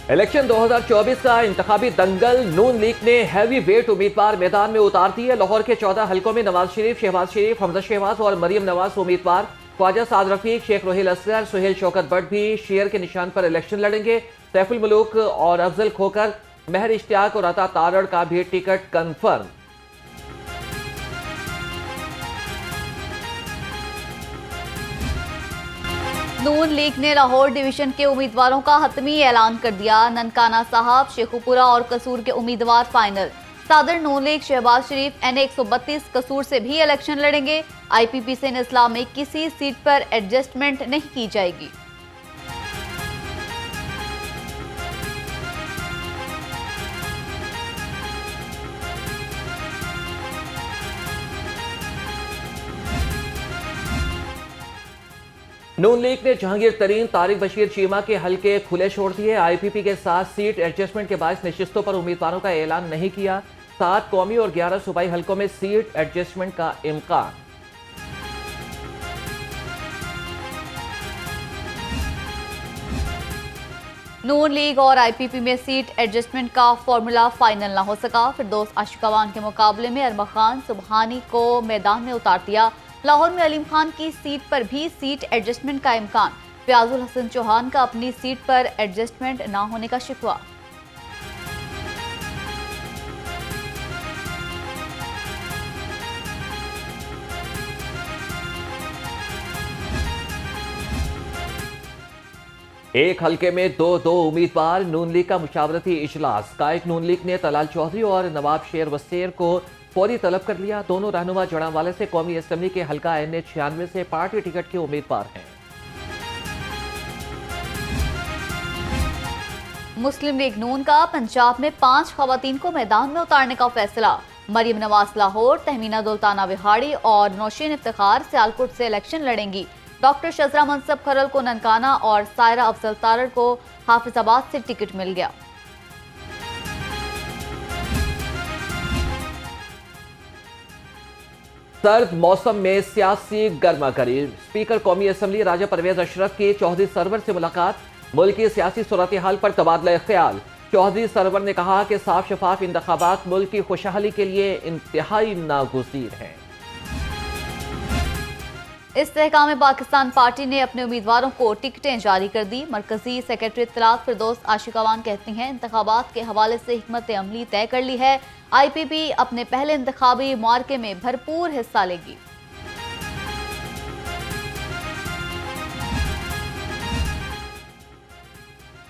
Election 2024 का इंतखाबी दंगल। नून league ने heavy weight उम्मीदवार मैदान में उतार दिए। लाहौर के 14 हलकों में नवाज शरीफ, शहबाज शरीफ, हमजा शहबाज और मरियम नवाज उम्मीदवार। ख्वाजा साद रफीक, शेख रोहिल असगर, सुहेल शौकत भट्ट भी शेयर के निशान पर इलेक्शन लड़ेंगे। सैफुल मुलूक और अफजल खोकर, महर इश्तियाक और अता तारड़ का भी टिकट कंफर्म। नून लीग ने लाहौर डिवीजन के उम्मीदवारों का हतमी ऐलान कर दिया। ननकाना साहब, शेखुपुरा और कसूर के उम्मीदवार फाइनल। सदर नून लीग शहबाज शरीफ NA 132 कसूर से भी इलेक्शन लड़ेंगे। IPP से इस्लाम में किसी सीट पर एडजस्टमेंट नहीं की जाएगी। नून लीग ने जहांगीर तरीन, तारिक बशीर चीमा के हलके खुले छोड़ दिए। IPP के साथ सीट एडजस्टमेंट के बायस नशिस्तों पर उम्मीदवारों का ऐलान नहीं किया। 7 कौमी और 11 सूबाई हलकों में सीट एडजस्टमेंट का इम्कान। नून लीग और IPP में सीट एडजस्टमेंट का फॉर्मूला फाइनल ना हो सका। फिरदौस आशिकावान के मुकाबले में अरमा खान सुबहानी को मैदान में उतार दिया। लाहौर में अलीम खान की सीट पर भी सीट एडजस्टमेंट का इम्कान। फयाजुल हसन चौहान का अपनी सीट पर एडजस्टमेंट ना होने का शिकवा। एक हलके में दो उम्मीदवार। नून लीग का मुशावरती इजलास। कायद नून लीग ने तलाल चौधरी और नवाब शेर वसेर को फौरी तलब कर लिया। दोनों रहनुमा जड़ांवाले से कौमी असेंबली के हलका NA 96 से पार्टी टिकट के उम्मीदवार हैं। मुस्लिम लीग नून का पंजाब में 5 खवातीन को मैदान में उतारने का फैसला। मरियम नवाज लाहौर, तहमीना दुल्ताना विहाड़ी और नौशीन इफ्तिखार सियालकोट से इलेक्शन लड़ेंगी। डॉक्टर शजरा मनसब खरल को ननकाना और सायरा अफजल तारड़ को हाफिजाबाद से टिकट मिल गया। सर्द मौसम में सियासी गर्मागरी। स्पीकर कौमी असेंबली राजा परवेज अशरफ की चौधरी सरवर से मुलाकात। मुल्क की सियासी सूरत हाल पर तबादला ख्याल। चौधरी सरवर ने कहा कि साफ शफाफ इंतखाबात मुल्क की खुशहाली के लिए इंतहाई नागुज़ीर हैं। इस्तेहकाम पाकिस्तान पार्टी ने अपने उम्मीदवारों को टिकटें जारी कर दी। मरकजी सेक्रेटरी इत्तलात फिरदौस आशिकावान कहती हैं, इंतखाबात के हवाले से हिकमत अमली तय कर ली है। IPP अपने पहले इंतखाबी मार्के में भरपूर हिस्सा लेगी।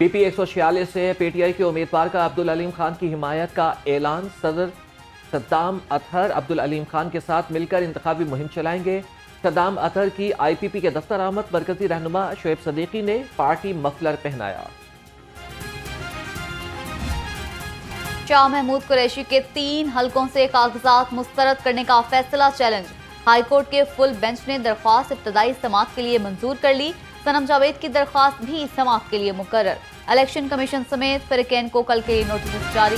PP 146 से PTI के उम्मीदवार का अब्दुल अलीम खान की हिमायत का ऐलान। सदर सद्दाम अतहर अब्दुल अलीम खान के साथ मिलकर इंतखाबी मुहिम चलाएंगे। सद्दाम अतहर की IPP के दफ्तर आमद। मरकजी रहनुमा शोएब सदीकी ने पार्टी मफलर पहनाया। शाह महमूद कुरैशी के 3 हलकों से कागजात मुस्तरद करने का फैसला चैलेंज। हाईकोर्ट के फुल बेंच ने दरख्वास्त इब्तदाई समाअत के लिए मंजूर कर ली। सनम जावेद की दरख्वास्त भी समाअत के लिए मुकर्रर। इलेक्शन कमीशन समेत फरीकैन को कल के लिए नोटिस जारी।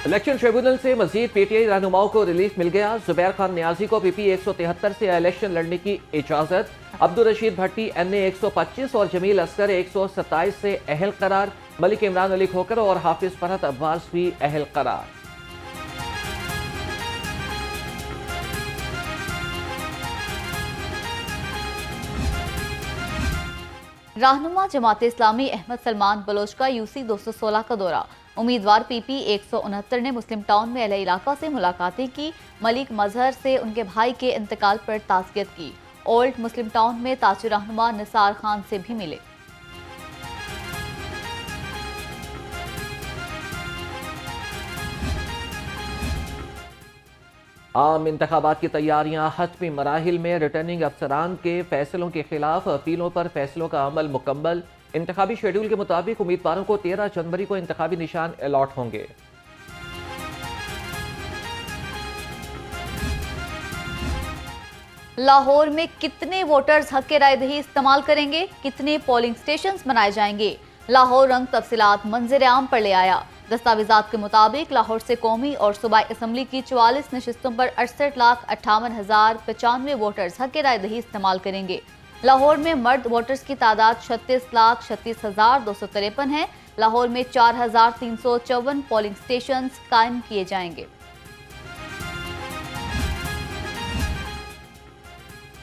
इलेक्शन ट्रिब्यूनल से मजीद PTI रहनुमाओं को रिलीफ मिल गया। जुबैर खान न्याजी को PP 173 से इलेक्शन लड़ने की इजाजत। अब्दुल रशीद भट्टी NA 125 और जमील असगर 127 से अहल करार। मलिक इमरान अली खोकर और हाफिज फरहत अब्बास भी अहल करार। रहनुमा जमात इस्लामी अहमद सलमान बलोच का UC 216 का दौरा। उम्मीदवार PP 169 ने मुस्लिम टाउन में अहले इलाका से मुलाकातें की। मलिक मजहर से उनके भाई के इंतकाल पर ताज़ियत की। ओल्ड मुस्लिम टाउन में ताजर रहनुमा निसार खान से भी मिले। आम इंतखाबात की तैयारियां हतमी मराहिल में। रिटर्निंग अफसरान के फैसलों के खिलाफ अपीलों पर फैसलों का अमल मुकम्मल। इंतखाबी शेड्यूल के मुताबिक उम्मीदवारों को 13 जनवरी को इंतखाबी निशान अलॉट होंगे। लाहौर में कितने वोटर्स हक के राय दही इस्तेमाल करेंगे? कितने पोलिंग स्टेशंस बनाए जाएंगे? लाहौर रंग तफसीलात मंजर आम पर ले आया। दस्तावेजात के मुताबिक लाहौर से कौमी और सूबाई असम्बली की 44 नशिस्तों पर 68,58,095 वोटर्स हक राय दही इस्तेमाल करेंगे। लाहौर में मर्द वोटर्स की तादाद 36,36,253 है। लाहौर में 4,354 पोलिंग स्टेशन कायम किए जाएंगे।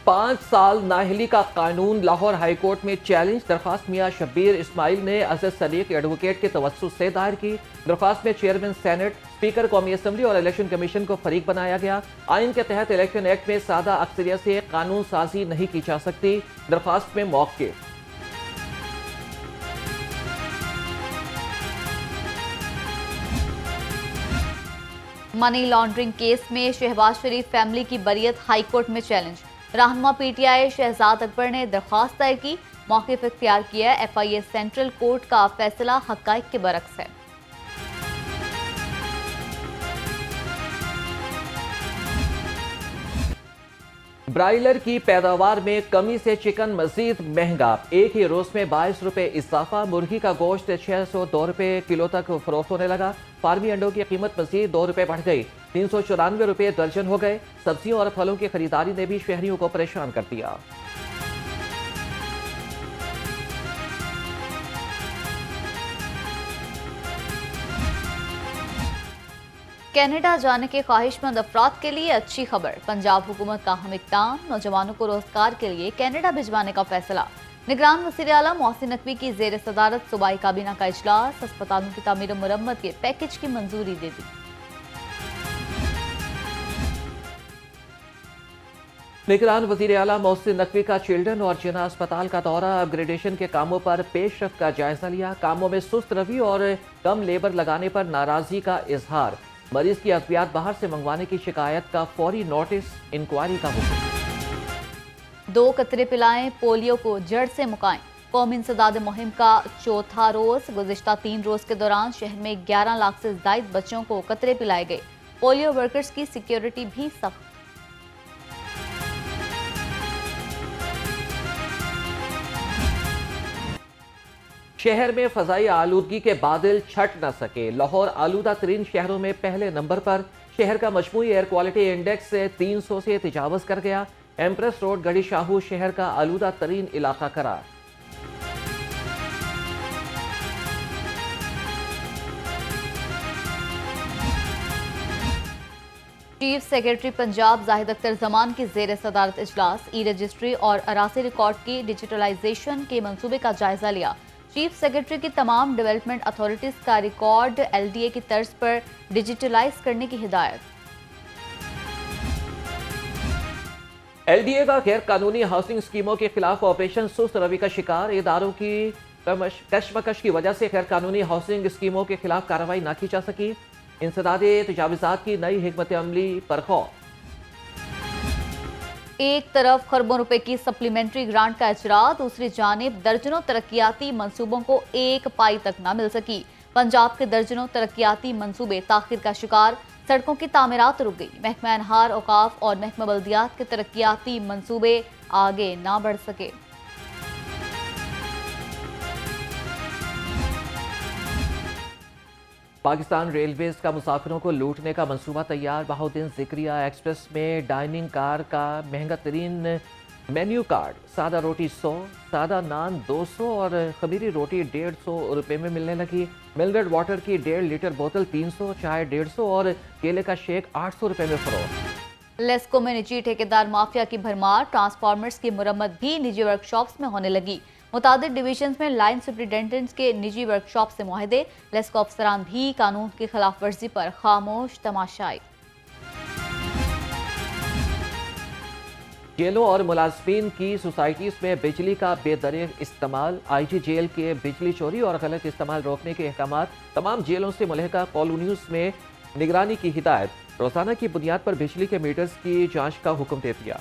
5 साल नाअहली का कानून लाहौर हाईकोर्ट में चैलेंज। दरख्वास्त मियां शब्बीर इस्माइल ने असद सदीक एडवोकेट के तवस्सुस से दायर की। दरख्वास्त में चेयरमैन सेनेट, स्पीकर कौमी असम्बली और इलेक्शन कमीशन को फरीक बनाया गया। आइन के तहत इलेक्शन एक्ट में सादा अक्सरियत से कानून साजी नहीं की जा सकती। दरख्वास्त में मौके मनी लॉन्ड्रिंग केस में शहबाज शरीफ फैमिली की बरियत हाईकोर्ट में चैलेंज। रहनुमा पीटीआई शहजाद अकबर ने दरख्वास्त दायर की, मौक़िफ़ इख्तियार किया। FIA सेंट्रल कोर्ट का फैसला हक़ाइक़ के बरक्स है। ब्रायलर की पैदावार में कमी से चिकन मजीद महंगा। एक ही रोज में 22 रुपए इजाफा। मुर्गी का गोश्त 602 रुपए किलो तक फरोख्त होने लगा। फार्मी अंडों की कीमत मजीद 2 रुपए बढ़ गई, 394 रुपए दर्जन हो गए। सब्जियों और फलों की खरीदारी ने भी शहरियों को परेशान कर दिया। कनाडा जाने के ख्वाहिशमंद अफराद के लिए अच्छी खबर। पंजाब हुकूमत का अहम इक़दाम, नौजवानों को रोजगार के लिए कनाडा भिजवाने का फैसला। निगरान वज़ीर आला मोहसिन नकवी की ज़ेर सदारत सूबाई काबीना का इजलास। अस्पतालों की तामीर मुरम्मत के पैकेज की मंजूरी दे दी। निगरान वज़ीर आला मोहसिन नकवी का चिल्ड्रन और जिना अस्पताल का दौरा। अपग्रेडेशन के कामों पर पेशरफ्त का जायजा लिया। कामों में सुस्त रवि और कम लेबर लगाने पर नाराजगी का इजहार। मरीज की अद्वियात बाहर से मंगवाने की शिकायत का फौरी नोटिस, इंक्वायरी का हुक्म। 2 कतरे पिलाएं, पोलियो को जड़ से मुकाएं। कौमी इंसदाद मुहिम का चौथा रोज। गुज़िश्ता 3 रोज के दौरान शहर में 11 लाख से ज़ायद बच्चों को कतरे पिलाए गए। पोलियो वर्कर्स की सिक्योरिटी भी सख्त। शहर में फजाई आलूदगी के बादल छट न सके। लाहौर आलूदा तरीन शहरों में पहले नंबर पर। शहर का मजमूई एयर क्वालिटी इंडेक्स 300 से तजावज़ कर गया। एम्प्रेस रोड गढ़ी शाहू शहर का आलूदा तरीन इलाका करार। चीफ सेक्रेटरी पंजाब जाहिद अख्तर जमान की जेर सदारत इजलास। ई रजिस्ट्री और अरासी रिकॉर्ड की डिजिटलाइजेशन के मंसूबे का जायजा लिया। चीफ सेक्रेटरी की तमाम डेवलपमेंट अथॉरिटीज का रिकॉर्ड LDA की तर्ज पर डिजिटलाइज करने की हिदायत। LDA का गैर कानूनी हाउसिंग स्कीमों के खिलाफ ऑपरेशन सुस्त रवि का शिकार। इदारों की कशमकश की वजह से गैर कानूनी हाउसिंग स्कीमों के खिलाफ कार्रवाई न की जा सकी। इंसदादे तजावीज़ात की नई हिकमत अमली पर खौफ। एक तरफ खरबों रुपए की सप्लीमेंट्री ग्रांट का इजरा, दूसरी जानिब दर्जनों तरक्याती मंसूबों को एक पाई तक न मिल सकी। पंजाब के दर्जनों तरक्याती मंसूबे ताखिर का शिकार। सड़कों की तामीरात रुक गई। महकमा अनहार, औकाफ और महकमा बल्दियात के तरक्याती मंसूबे आगे ना बढ़ सके। पाकिस्तान रेलवेज का मुसाफिरों को लूटने का मंसूबा तैयार। बहाउद्दीन ज़िक्रिया एक्सप्रेस में डाइनिंग कार का महंगा तरीन मेन्यू कार्ड। सादा रोटी 100, सादा नान 200 और खमीरी रोटी 150 रुपये में मिलने लगी। मिलरेड वाटर की 1.5 लीटर बोतल 300, चाय 150 और केले का शेक 800 रुपये में फरोख्त। लेस्को में निजी ठेकेदार माफिया की भरमार। ट्रांसफार्मर्स की मुरम्मत भी निजी वर्कशॉप्स में होने लगी। मुतादिद डिवीजन में लाइन सुपरिटेंडेंट्स के निजी वर्कशॉप से मुआहदे। लेस्को अफसरान भी कानून की खिलाफ वर्जी पर खामोश तमाशाई। जेलों और मुलाजमीन की सोसाइटीज में बिजली का बेदरिग इस्तेमाल। IG जेल के बिजली चोरी और गलत इस्तेमाल रोकने के अहकाम। तमाम जेलों से मुलहका कॉलोनियों में निगरानी की हिदायत। रोजाना की बुनियाद पर बिजली के मीटर्स की जांच का हुक्म दे दिया।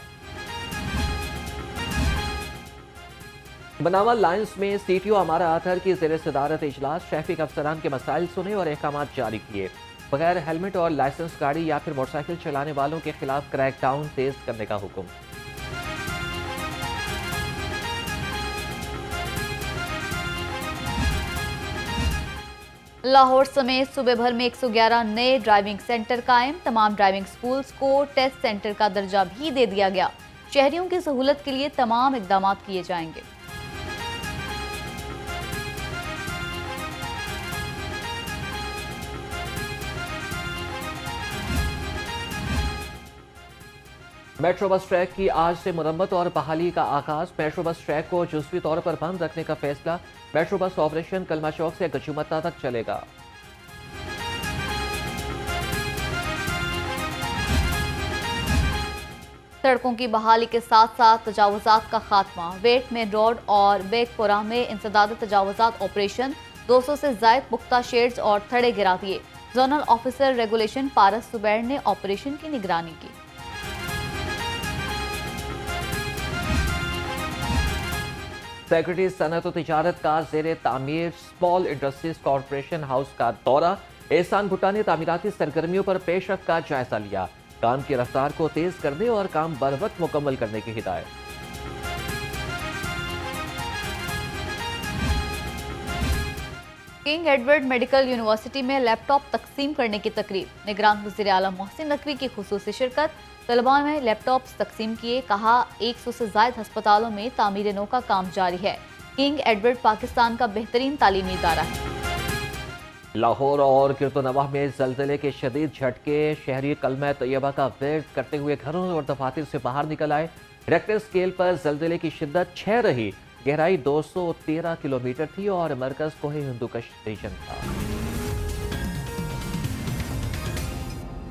बनावल लाइन्स में CTO अमारा आथर की ज़ेर सदारत इजलास। ट्रैफिक अफसरान के मसाइल सुने और अहकाम जारी किए। बगैर हेलमेट और लाइसेंस गाड़ी या फिर मोटरसाइकिल चलाने वालों के खिलाफ क्रैकडाउन तेज करने का हुक्म। लाहौर समेत सूबे भर में 111 नए ड्राइविंग सेंटर कायम। तमाम ड्राइविंग स्कूल्स को टेस्ट सेंटर का दर्जा भी दे दिया गया। शहरियों की सहूलत के लिए तमाम इकदाम किए जाएंगे। मेट्रो बस ट्रैक की आज से मुरम्मत और बहाली का आगाज। मेट्रो बस ट्रैक को जुज़वी तौर पर बंद रखने का फैसला। मेट्रो बस ऑपरेशन कलमा चौक से गजुमत्ता तक चलेगा। सड़कों की बहाली के साथ साथ तजावुजात का खात्मा। वेट मेन रोड और बेगपुरा में इंसदाद तजावुजात ऑपरेशन। 200 से जायद पुख्ता शेड्स और थड़े गिरा दिए। जोनल ऑफिसर रेगुलेशन पारस सुबैर ने ऑपरेशन की निगरानी की। सेक्रेटरी सनत और तिजारत का जेर तामीर स्मॉल इंडस्ट्रीज कॉरपोरेशन हाउस का दौरा। एहसान भुट्टा ने तामीराती सरगर्मियों पर पेशरफ्त का जायजा लिया। काम की रफ्तार को तेज करने और काम बरवक्त मुकम्मल करने की हिदायत। किंग एडवर्ड मेडिकल यूनिवर्सिटी में लैपटॉप तकसीम करने की तकरीब। निगरान वज़ीर आलम मोहसिन नकवी की खुसूसी शिरकत। तलबा में लैपटॉप तकसीम किए। कहा 100 से जायद अस्पतालों में तामीर नो का काम जारी है। किंग एडवर्ड पाकिस्तान का बेहतरीन तालीमी इदारा है। लाहौर और किर्तनवाह में जलजले के शदीद झटके। शहरी कलमा तैयबा का विर्द करते हुए घरों और दफातर से बाहर निकल आए। रेक्टर स्केल पर जलजले की शिद्दत 6 रही। गहराई 213 किलोमीटर थी और मरकज कोहे हिंदुकश रीजन था।